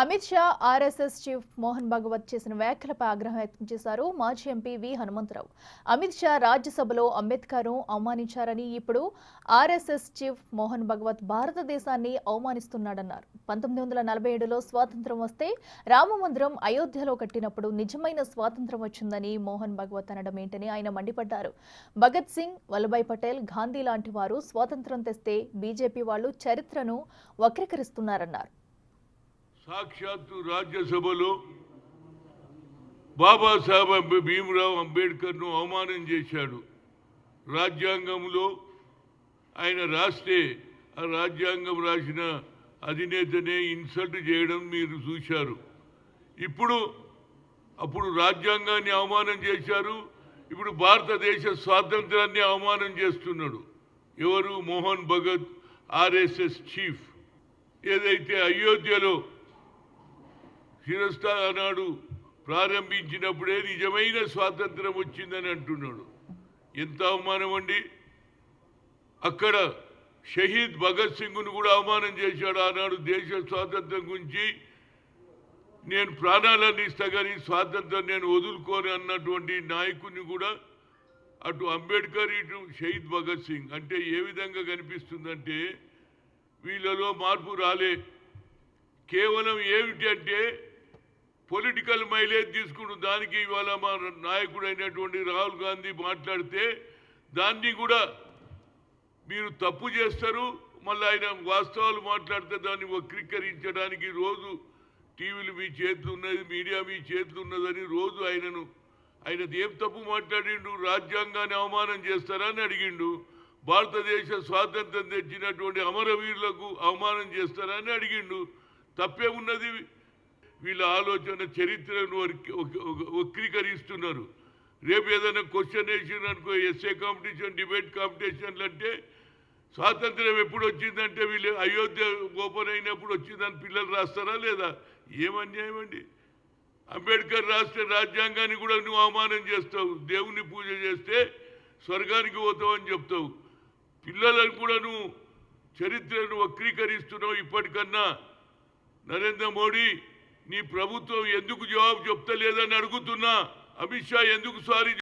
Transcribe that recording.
Amit Shah RSS chief Mohan Bhagwat చేసిన వ్యాఖ్యలపై ఆగ్రహం వ్యక్తం చేశారు మాజీ ఎంపీ వి హనుమంతరావు. అమిత్ షా రాజ్యసభలో అంబేద్కర్ను అవమానించారని, ఇప్పుడు ఆర్ఎస్ఎస్ చీఫ్ మోహన్ భగవత్ భారతదేశాన్ని అవమానిస్తున్నాడన్నారు. 1947లో స్వాతంత్ర్యం వస్తే రామమందిరం అయోధ్యలో కట్టినప్పుడు నిజమైన స్వాతంత్ర్యం వచ్చిందని మోహన్ భగవత్ అనడం ఏంటని ఆయన మండిపడ్డారు. భగత్ సింగ్, వల్లభాయ్ పటేల్, గాంధీ లాంటి వారు స్వాతంత్ర్యం తెస్తే బీజేపీ వాళ్ళు చరిత్రను వక్రీకరిస్తున్నారన్నారు. సాక్షాత్తు రాజ్యసభలో బాబాసాహెబ్ భీమ్రావ్ అంబేద్కర్ను అవమానం చేశాడు. రాజ్యాంగంలో ఆయన రాస్తే ఆ రాజ్యాంగం రాసిన అధినేతనే ఇన్సల్ట్ చేయడం మీరు చూశారు. అప్పుడు రాజ్యాంగాన్ని అవమానం చేశారు. ఇప్పుడు భారతదేశ స్వాతంత్రాన్ని అవమానం చేస్తున్నాడు. ఎవరు? Mohan Bhagat, RSS chief. ఏదైతే అయోధ్యలో శిరస్థాన్ నాడు ప్రారంభించినప్పుడే నిజమైన స్వాతంత్రం వచ్చిందని అంటున్నాడు. ఎంత అవమానం అండి! అక్కడ షహీద్ భగత్ సింగ్ను కూడా అవమానం చేశాడు. ఆనాడు దేశ స్వాతంత్రం గురించి నేను ప్రాణాలన్నీ ఇస్తా కానీ స్వాతంత్రం నేను వదులుకోని అన్నటువంటి నాయకుడిని కూడా అటు అంబేద్కర్, ఇటు షహీద్ భగత్ సింగ్. అంటే ఏ విధంగా కనిపిస్తుందంటే వీళ్ళలో మార్పు రాలే. కేవలం ఏమిటి అంటే పొలిటికల్ మైలేజ్ తీసుకున్న దానికి ఇవాళ మా నాయకుడు అయినటువంటి రాహుల్ గాంధీ మాట్లాడితే దాన్ని కూడా మీరు తప్పు చేస్తారు. మళ్ళీ ఆయన వాస్తవాలు మాట్లాడితే దాన్ని వక్రీకరించడానికి రోజు టీవీలు మీ చేతులు ఉన్నది, మీడియా మీ చేతులు ఉన్నదని రోజు ఆయనది ఏం తప్పు మాట్లాడిండు? రాజ్యాంగాన్ని అవమానం చేస్తారా అని అడిగిండు. భారతదేశ స్వాతంత్రం తెచ్చినటువంటి అమరవీరులకు అవమానం చేస్తారా అని అడిగిండు. తప్పేమున్నది? వీళ్ళ ఆలోచన చరిత్రను వక్రీకరిస్తున్నారు. రేపు ఏదైనా క్వశ్చన్ వేసిననుకో, ఎస్ఏ కాంపిటీషన్, డిబేట్ కాంపిటీషన్లు అంటే స్వాతంత్రం ఎప్పుడు వచ్చిందంటే వీళ్ళు అయోధ్య ఓపెన్ అయినప్పుడు వచ్చిందని పిల్లలు రాస్తారా లేదా? ఏం అన్యాయం అండి! అంబేద్కర్ రాష్ట్ర రాజ్యాంగాన్ని కూడా నువ్వు అవమానం చేస్తావు. దేవుని పూజ చేస్తే స్వర్గానికి పోతావని చెప్తావు. పిల్లలను కూడా నువ్వు చరిత్రను వక్రీకరిస్తున్నావు. ఇప్పటికన్నా నరేంద్ర మోడీ, నీ ప్రభుత్వం ఎందుకు జవాబు చెప్తలేదని అడుగుతున్నా. అమిత్ షా ఎందుకు సారీ